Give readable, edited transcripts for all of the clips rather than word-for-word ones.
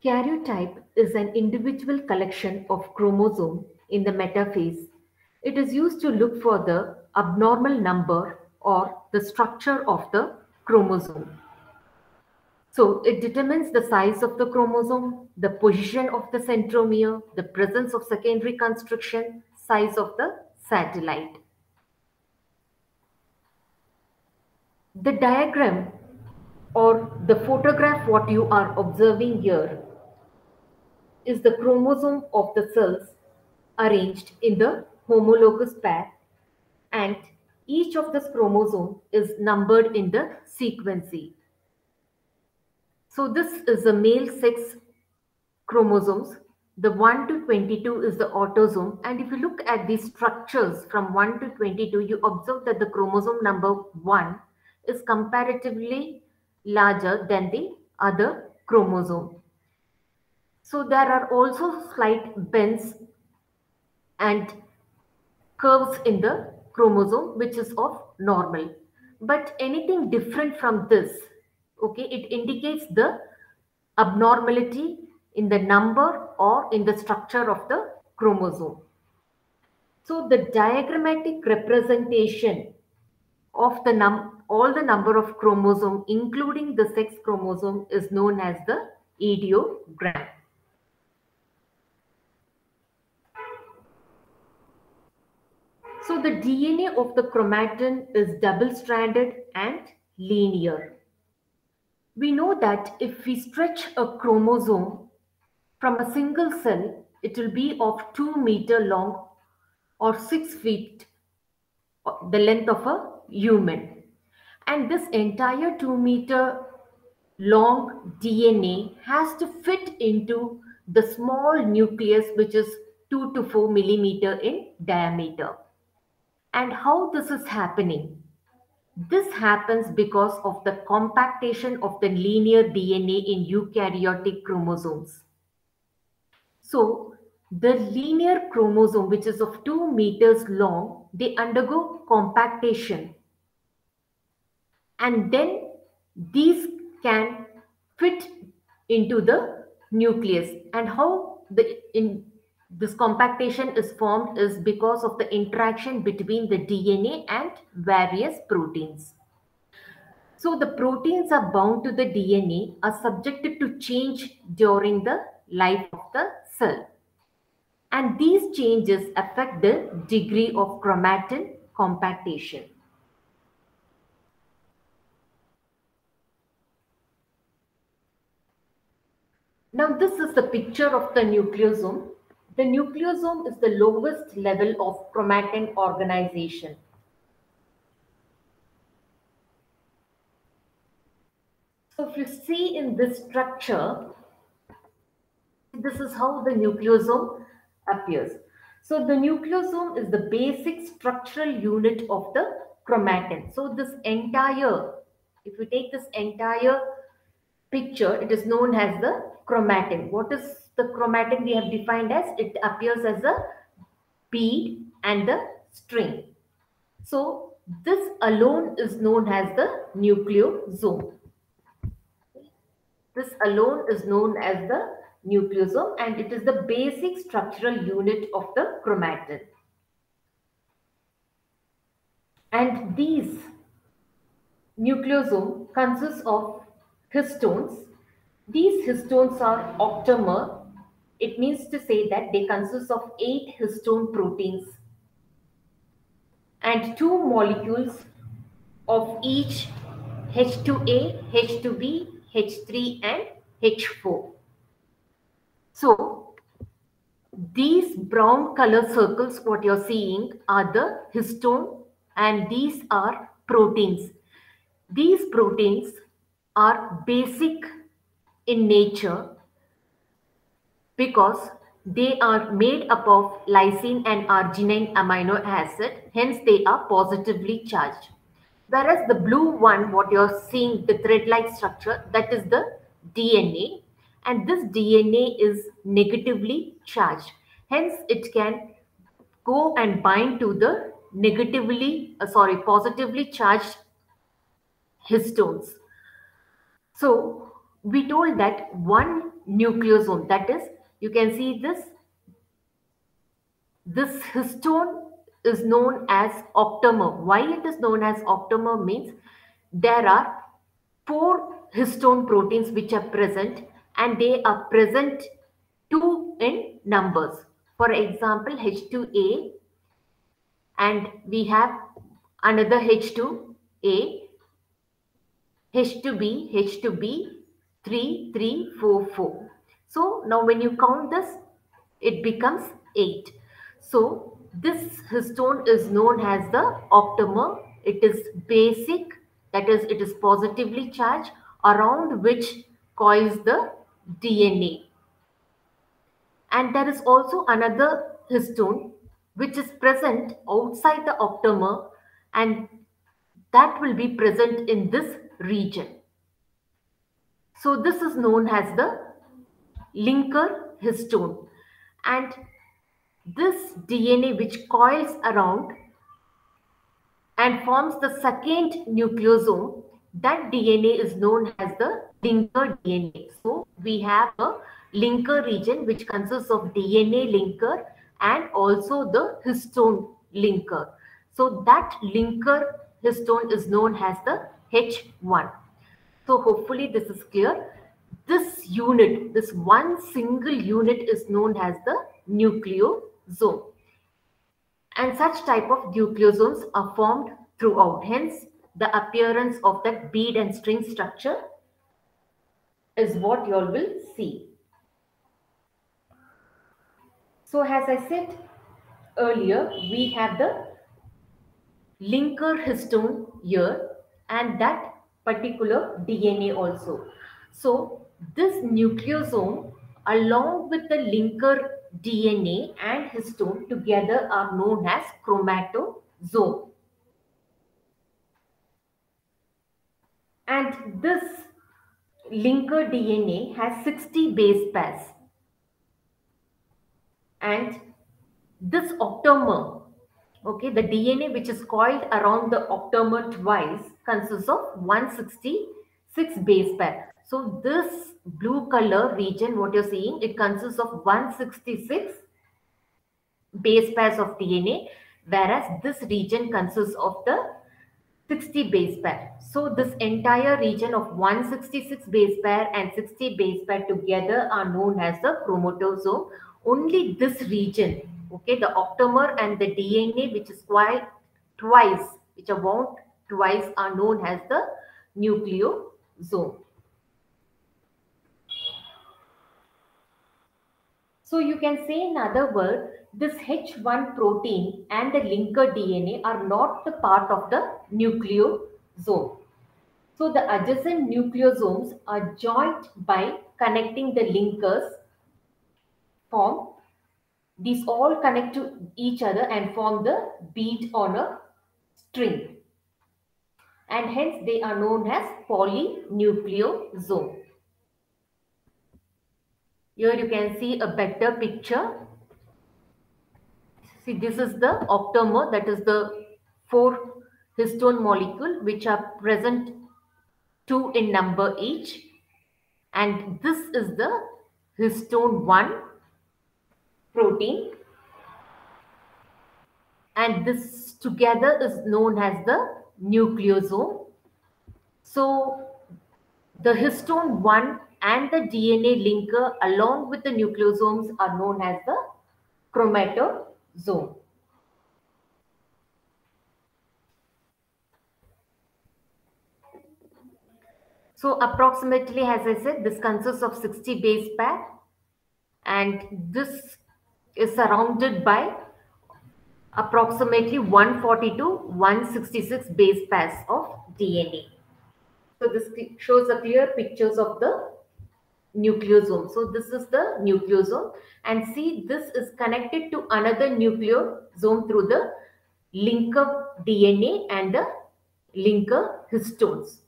Karyotype is an individual collection of chromosomes in the metaphase. It is used to look for the abnormal number or the structure of the chromosome. So it determines the size of the chromosome, the position of the centromere, the presence of secondary construction, size of the satellite. The diagram or the photograph what you are observing here is the chromosome of the cells arranged in the homologous pair, and each of this chromosome is numbered in the sequence. So this is the male sex chromosomes. The 1 to 22 is the autosome, and if you look at these structures from 1 to 22, you observe that the chromosome number 1 is comparatively larger than the other chromosome. So there are also slight bends and curves in the chromosome which is of normal, but anything different from this, okay, it indicates the abnormality in the number or in the structure of the chromosome. So the diagrammatic representation of the all the number of chromosome including the sex chromosome is known as the ideogram. So the DNA of the chromatin is double-stranded and linear. We know that if we stretch a chromosome from a single cell, it will be of 2 meter long or 6 feet, the length of a human. And this entire 2 meter long DNA has to fit into the small nucleus, which is 2 to 4 millimeter in diameter. And how this is happening? This happens because of the compactation of the linear DNA in eukaryotic chromosomes. So, the linear chromosome, which is of 2 meters long, they undergo compactation. And then these can fit into the nucleus. And how this compactation is formed is because of the interaction between the DNA and various proteins. So the proteins are bound to the DNA are subjected to change during the life of the cell. And these changes affect the degree of chromatin compactation. Now this is the picture of the nucleosome. The nucleosome is the lowest level of chromatin organization. So if you see in this structure, this is how the nucleosome appears. So the nucleosome is the basic structural unit of the chromatin. So this entire, if you take this entire picture, it is known as the chromatin. What is the chromatin we have defined as? It appears as a bead and the string. So this alone is known as the nucleosome. This alone is known as the nucleosome, and it is the basic structural unit of the chromatin. And these nucleosome consists of histones. These histones are octamer. It means to say that they consist of 8 histone proteins and 2 molecules of each H2A, H2B, H3 and H4. So these brown color circles what you're seeing are the histone, and these are proteins. These proteins are basic in nature because they are made up of lysine and arginine amino acid, hence they are positively charged. Whereas the blue one, what you're seeing, the thread-like structure, that is the DNA, and this DNA is negatively charged. Hence, it can go and bind to the positively charged histones. So, We told that one nucleosome, that is, you can see this histone is known as octamer. Why it is known as octamer means there are four histone proteins which are present, and they are present two in numbers. For example, H2A, and we have another H2A, H2B, H2B, 3, 3, 4, 4. So now when you count this, it becomes 8. So this histone is known as the octamer. It is basic, that is, it is positively charged, around which coils the DNA. And there is also another histone which is present outside the octamer, and that will be present in this region. So this is known as the linker histone. And this DNA which coils around and forms the second nucleosome, that DNA is known as the linker DNA. So we have a linker region which consists of DNA linker and also the histone linker. So that linker histone is known as the H1. So hopefully this is clear. This unit, this one single unit is known as the nucleosome. And such type of nucleosomes are formed throughout. Hence, the appearance of that bead and string structure is what you all will see. So as I said earlier, we have the linker histone here and that particular DNA also. So this nucleosome along with the linker DNA and histone together are known as chromosome. And this linker DNA has 60 base pairs. And this octamer, okay, the DNA which is coiled around the octamer twice consists of 166 base pair. So this blue color region, what you're seeing, it consists of 166 base pairs of DNA, whereas this region consists of the 60 base pair. So this entire region of 166 base pair and 60 base pair together are known as the chromosome. Only this region, okay, the octamer and the DNA which is coiled twice, which are wound twice, are known as the nucleosome. So you can say in other words, this H1 protein and the linker DNA are not the part of the nucleosome. So the adjacent nucleosomes are joined by connecting the linkers form. These all connect to each other and form the bead on a string. And hence they are known as polynucleosome. Here you can see a better picture. See, this is the octamer, that is the 4 histone molecule which are present 2 in number each. And this is the histone 1 protein. And this together is known as the nucleosome. So the histone 1 and the DNA linker along with the nucleosomes are known as the chromosome. So approximately, as I said, this consists of 60 base pair, and this is surrounded by approximately 140 to 166 base pairs of DNA. So this shows a clear pictures of the nucleosome. So this is the nucleosome, and see, this is connected to another nucleosome through the linker DNA and the linker histones.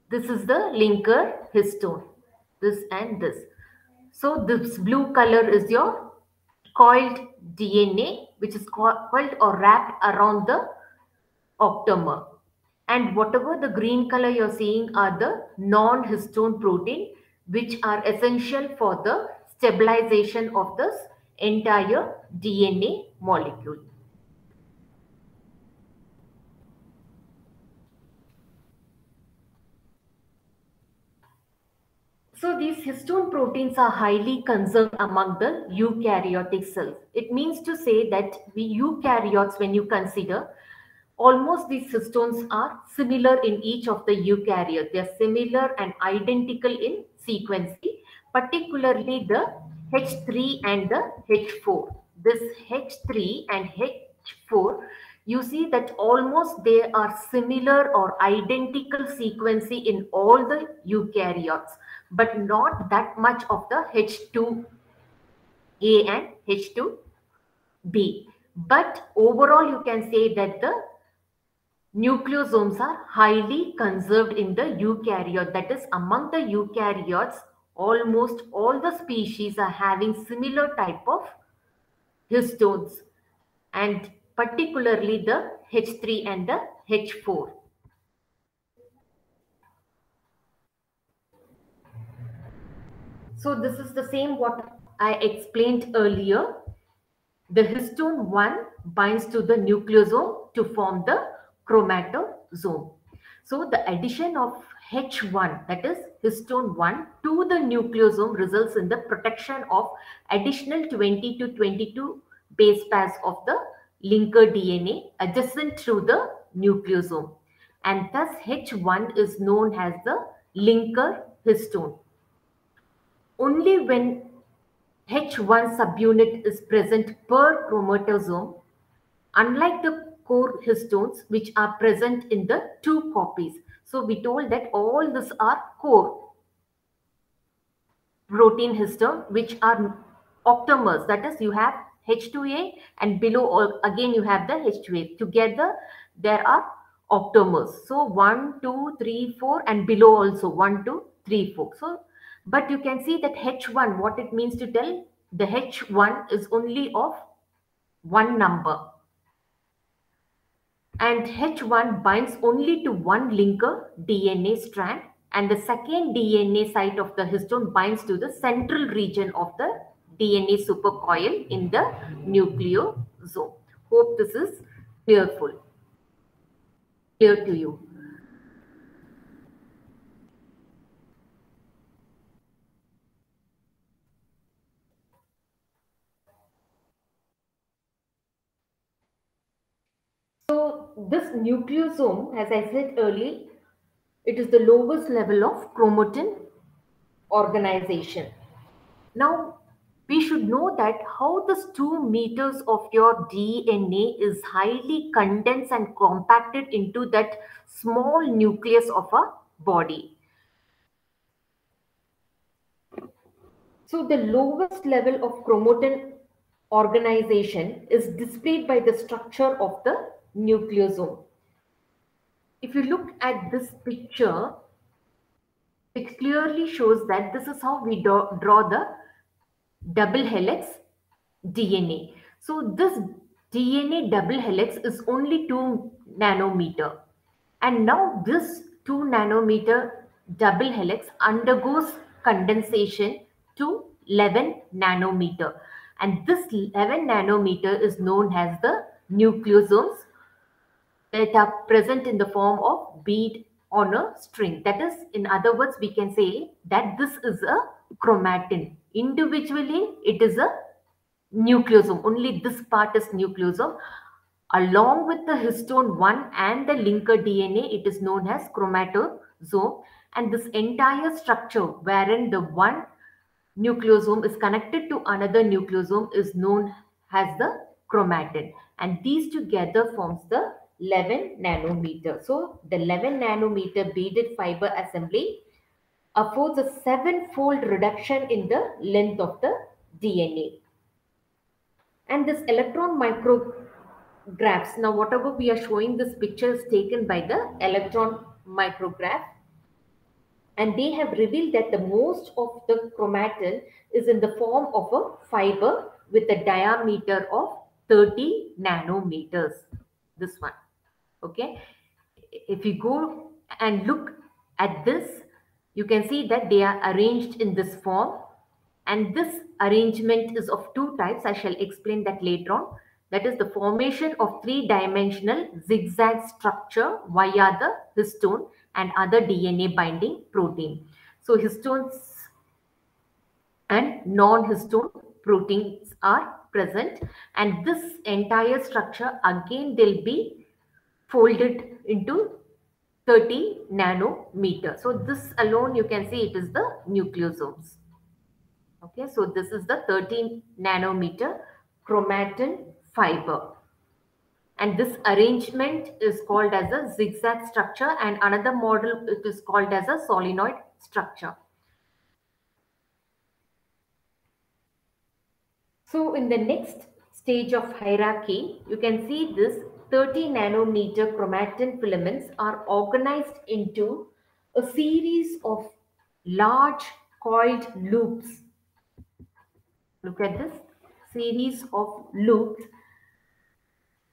This is the linker histone, this and this. So this blue color is your coiled DNA, which is coiled or wrapped around the octamer. And whatever the green color you're seeing are the non-histone protein, which are essential for the stabilization of this entire DNA molecule. So these histone proteins are highly conserved among the eukaryotic cells. It means to say that we eukaryotes, when you consider, almost these histones are similar in each of the eukaryote. They are similar and identical in sequence, particularly the H3 and the H4. This H3 and H4, you see that almost they are similar or identical sequencing in all the eukaryotes, but not that much of the H2A and H2B. But overall, you can say that the nucleosomes are highly conserved in the eukaryote. That is, among the eukaryotes, almost all the species are having similar type of histones, and particularly the H3 and the H4. So this is the same what I explained earlier. The histone 1 binds to the nucleosome to form the chromatosome. So the addition of H1, that is histone 1, to the nucleosome results in the protection of additional 20 to 22 base pairs of the linker DNA adjacent to the nucleosome. And thus H1 is known as the linker histone. Only when H1 subunit is present per chromatosome, unlike the core histones which are present in the two copies. So we told that all these are core protein histone which are octamers. That is, you have H2A and below all, again you have the H2A. Together there are octamers. So 1, 2, 3, 4 and below also 1, 2, 3, 4. So but you can see that H1, what it means to tell, the H1 is only of one number, and H1 binds only to one linker DNA strand, and the second DNA site of the histone binds to the central region of the DNA supercoil in the nucleosome. Hope this is clear to you. So this nucleosome, as I said earlier, it is the lowest level of chromatin organization. Now, we should know that how this 2 meters of your DNA is highly condensed and compacted into that small nucleus of a body. So, the lowest level of chromatin organization is displayed by the structure of the nucleosome. If you look at this picture, it clearly shows that this is how we draw the double helix DNA. So this DNA double helix is only 2 nanometer. And now this 2 nanometer double helix undergoes condensation to 11 nanometer. And this 11 nanometer is known as the nucleosomes that are present in the form of bead on a string. That is, in other words, we can say that this is a chromatin. Individually, it is a nucleosome. Only this part is nucleosome. Along with the histone 1 and the linker DNA, it is known as chromatosome. And this entire structure, wherein the one nucleosome is connected to another nucleosome, is known as the chromatin, and these together forms the 11 nanometer. So the 11 nanometer beaded fiber assembly affords a 7-fold reduction in the length of the DNA. And this electron micrographs, now whatever we are showing, this picture is taken by the electron micrograph, and they have revealed that the most of the chromatin is in the form of a fiber with a diameter of 30 nanometers. This one, okay. If you go and look at this, you can see that they are arranged in this form, and this arrangement is of two types. I shall explain that later on. That is the formation of three-dimensional zigzag structure via the histone and other DNA binding protein. So histones and non-histone proteins are present, and this entire structure again will be folded into 30 nanometer. So this alone you can see it is the nucleosomes. Okay, so this is the 13 nanometer chromatin fiber, and this arrangement is called as a zigzag structure, and another model it is called as a solenoid structure. So in the next stage of hierarchy, you can see this 30 nanometer chromatin filaments are organized into a series of large coiled loops. Look at this series of loops,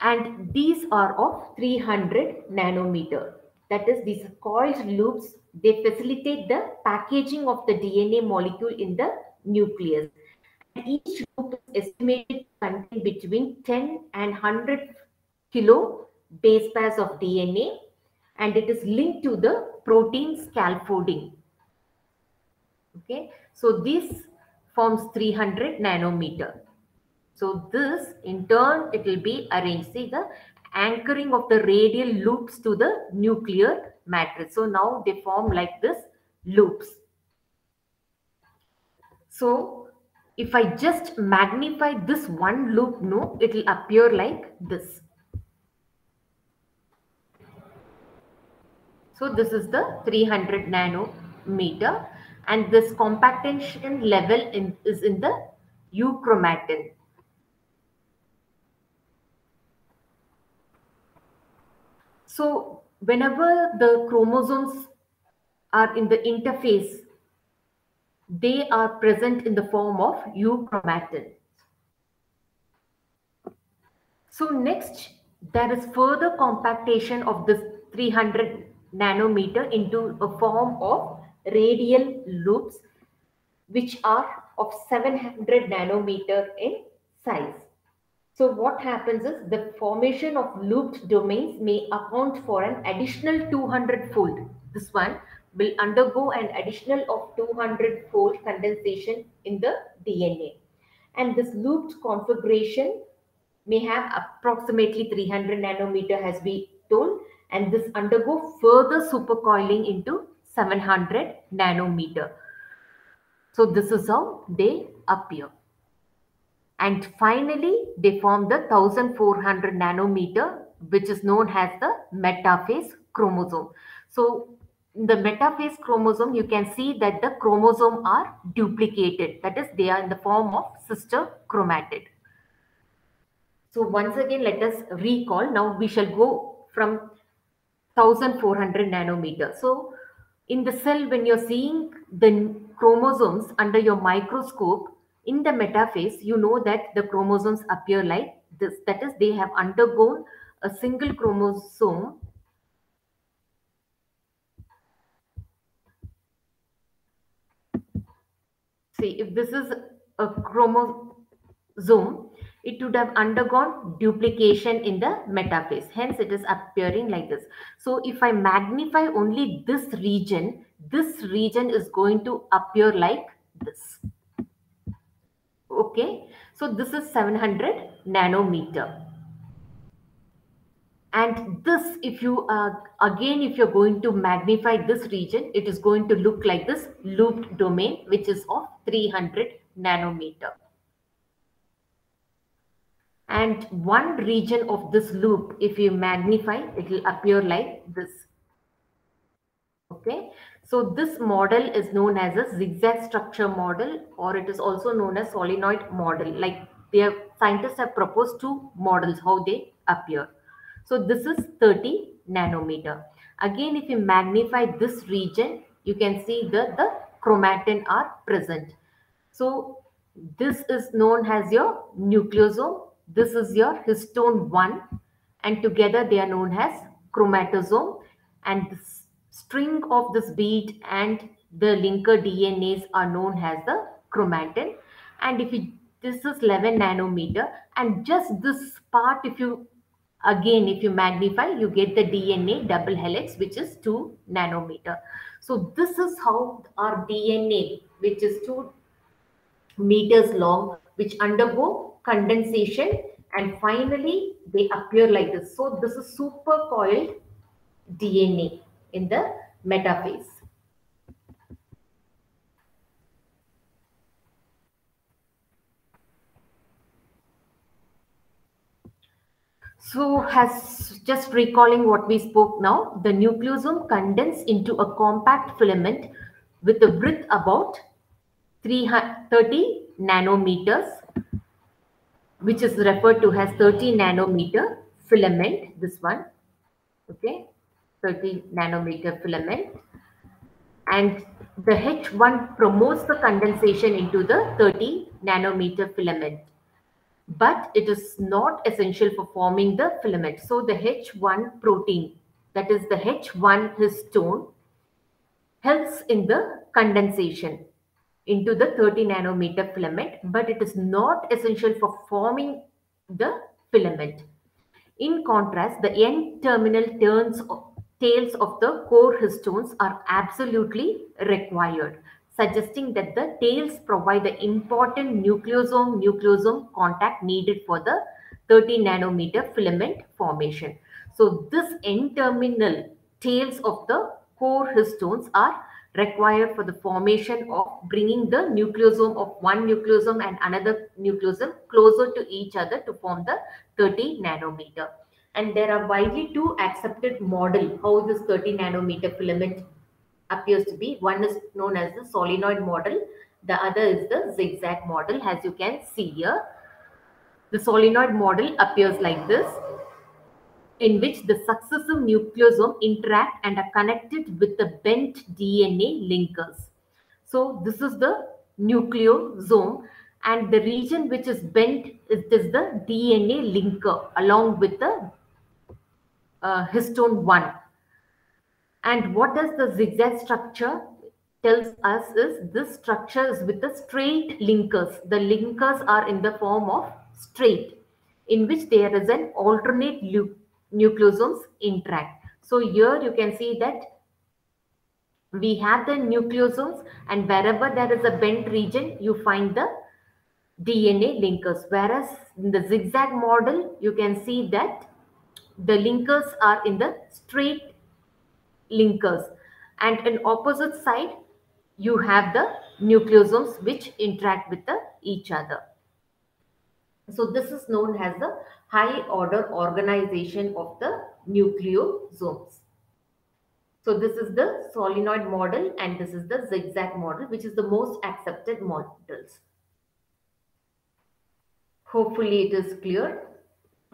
and these are of 300 nanometer. That is, these coiled loops, they facilitate the packaging of the DNA molecule in the nucleus. Each loop is estimated to contain between 10 and 100 kilo base pairs of DNA, and it is linked to the protein scaffolding. Okay, so this forms 300 nanometer. So this in turn it will be arranged. See the anchoring of the radial loops to the nuclear matrix. So now they form like this loops. So if I just magnify this one loop, no, it will appear like this. So this is the 300 nanometer, and this compactation level is in the euchromatin. So whenever the chromosomes are in the interface, they are present in the form of euchromatin. So next, there is further compactation of this 300 nanometer into a form of radial loops, which are of 700 nanometer in size. So what happens is the formation of looped domains may account for an additional 200-fold. This one will undergo an additional of 200-fold condensation in the DNA. And this looped configuration may have approximately 300 nanometer as we told, and this undergo further supercoiling into 700 nanometer. So this is how they appear. And finally, they form the 1400 nanometer, which is known as the metaphase chromosome. So in the metaphase chromosome, you can see that the chromosome are duplicated. That is, they are in the form of sister chromatid. So once again, let us recall. Now we shall go from 1400 nanometer. So in the cell, when you're seeing the chromosomes under your microscope in the metaphase, you know that the chromosomes appear like this. That is, they have undergone a single chromosome. See, if this is a chromosome, it would have undergone duplication in the metaphase. Hence, it is appearing like this. So, if I magnify only this region is going to appear like this. Okay, so this is 700 nanometer. And this, if you again, if you're going to magnify this region, it is going to look like this looped domain, which is of 300 nanometer. And one region of this loop, if you magnify, it will appear like this. Okay, so this model is known as a zigzag structure model, or it is also known as solenoid model. Like scientists have proposed two models how they appear. So this is 30 nanometer. Again, if you magnify this region, you can see the chromatin are present. So this is known as your nucleosome. This is your histone 1, and together they are known as chromatosomes. and the string of this bead and the linker DNAs are known as the chromatin. And if you, this is 11 nanometer, and just this part, if you again if you magnify, you get the DNA double helix, which is 2 nanometer. So this is how our DNA, which is 2 meters long, which undergo condensation, and finally they appear like this. So this is super coiled DNA in the metaphase. So, as just recalling what we spoke now, the nucleosome condenses into a compact filament with a width about 330 nanometers, which is referred to as 30 nanometer filament. This one, okay, 30 nanometer filament, and the H1 promotes the condensation into the 30 nanometer filament, but it is not essential for forming the filament. So the H1 protein, that is the H1 histone, helps in the condensation into the 30 nanometer filament, but it is not essential for forming the filament. In contrast, the N-terminal tails of the core histones are absolutely required, suggesting that the tails provide the important nucleosome contact needed for the 30 nanometer filament formation. So, this N-terminal tails of the core histones are required for the formation of bringing the nucleosome of one nucleosome and another nucleosome closer to each other to form the 30 nanometer. And there are widely two accepted model how this 30 nanometer filament appears to be. One is known as the solenoid model, the other is the zigzag model. As you can see here, the solenoid model appears like this, in which the successive nucleosome interact and are connected with the bent DNA linkers. So this is the nucleosome, and the region which is bent is the DNA linker along with the histone 1. And what does the zigzag structure tells us is this structure is with the straight linkers. The linkers are in the form of straight, in which there is an alternate nucleosomes interact. So here you can see that we have the nucleosomes, and wherever there is a bent region, you find the DNA linkers. Whereas in the zigzag model, you can see that the linkers are in the straight linkers, and in opposite side you have the nucleosomes which interact with each other. So this is known as the high order organization of the nucleosomes. So this is the solenoid model and this is the zigzag model, which is the most accepted models. Hopefully it is clear.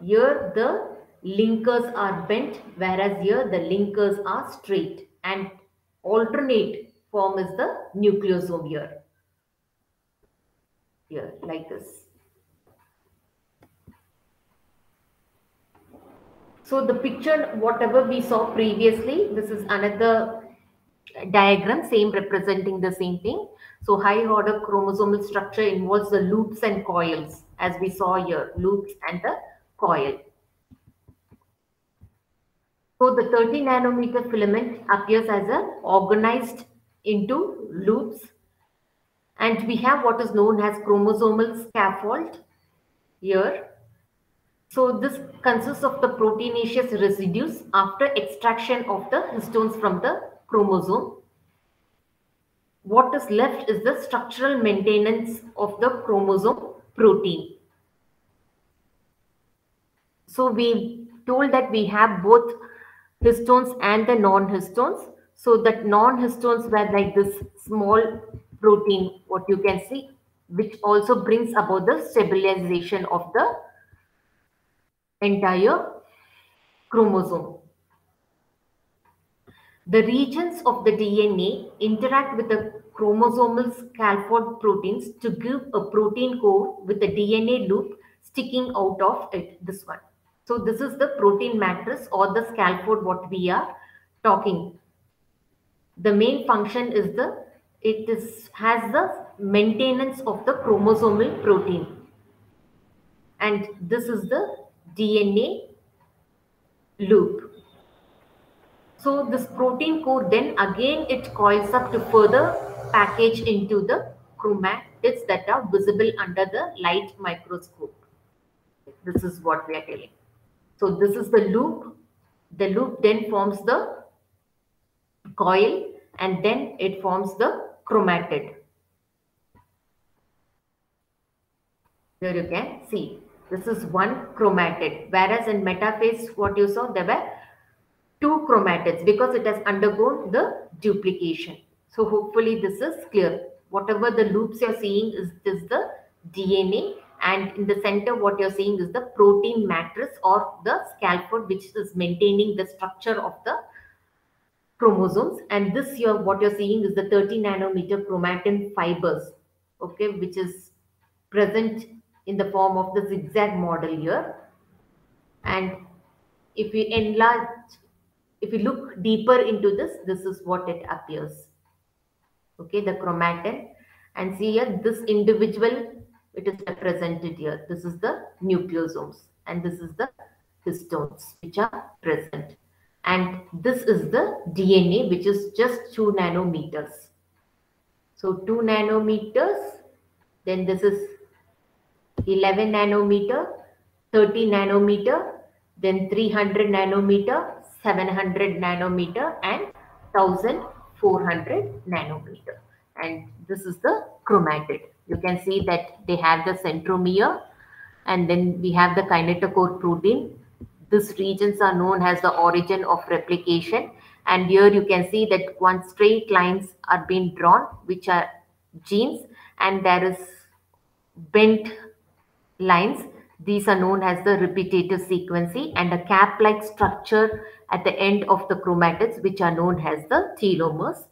Here the linkers are bent, whereas here the linkers are straight, and alternate form is the nucleosome here like this. So the picture, whatever we saw previously, this is another diagram, same representing the same thing. So high order chromosomal structure involves the loops and coils, as we saw here, loops and the coil. So the 30 nanometer filament appears as a organized into loops, and we have what is known as chromosomal scaffold here. So this consists of the proteinaceous residues after extraction of the histones from the chromosome. What is left is the structural maintenance of the chromosome protein. So we told that we have both histones and the non-histones. So that non-histones were like this small protein, what you can see, which also brings about the stabilization of the entire chromosome. The regions of the DNA interact with the chromosomal scaffold proteins to give a protein core with a DNA loop sticking out of it, this one. So this is the protein matrix or the scaffold what we are talking. The main function is the it is has the maintenance of the chromosomal protein, and this is the DNA loop. So this protein core then again it coils up to further package into the chromatids that are visible under the light microscope. This is what we are telling. So this is the loop. The loop then forms the coil and then it forms the chromatid. Here you can see this is one chromatid, whereas in metaphase what you saw there were two chromatids because it has undergone the duplication. So hopefully this is clear. Whatever the loops you're seeing is the DNA, and in the center what you're seeing is the protein matrix or the scaffold which is maintaining the structure of the chromosomes. And this here what you're seeing is the 30 nanometer chromatin fibers, okay, which is present in the form of the zigzag model here. And if we enlarge, if we look deeper into this, this is what it appears. Okay, the chromatin. And see here, this individual, it is represented here. This is the nucleosomes, and this is the histones which are present. And this is the DNA, which is just 2 nanometers. So 2 nanometers, then this is 11 nanometer, 30 nanometer, then 300 nanometer, 700 nanometer, and 1400 nanometer. And this is the chromatid. You can see that they have the centromere, and then we have the kinetochore protein. These regions are known as the origin of replication. And here you can see that one straight lines are being drawn, which are genes, and there is bent lines. These are known as the repetitive sequencing, and a cap-like structure at the end of the chromatids, which are known as the telomeres.